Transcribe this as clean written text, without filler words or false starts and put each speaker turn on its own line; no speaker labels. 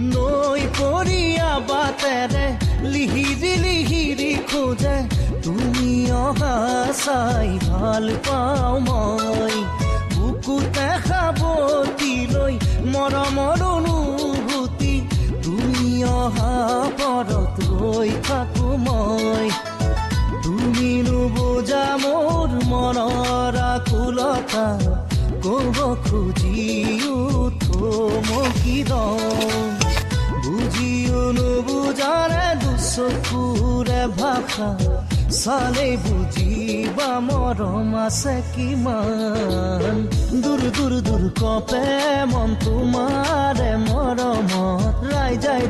নৈ পৰিয়া বাটেৰে লিহিৰি লিহিৰি খোজে তুমি অহা চাই ভাল পাওঁ মই বুকুতে সাৱটি লৈ মৰমৰ অনুভূতি তুমি অহা পৰত ৰৈ থাকো মই তুমি নুবুজা মোৰ মনৰ আকুলতা ক'ব খুজিও থমকি ৰওঁ বুজিও নুবুজাৰে দুচকুৰে ভাষা চালে বুজিবা মৰম আছে কিমান দূৰ দূৰ দূৰ কপে মন তোমাৰে মৰমত ৰাইজাই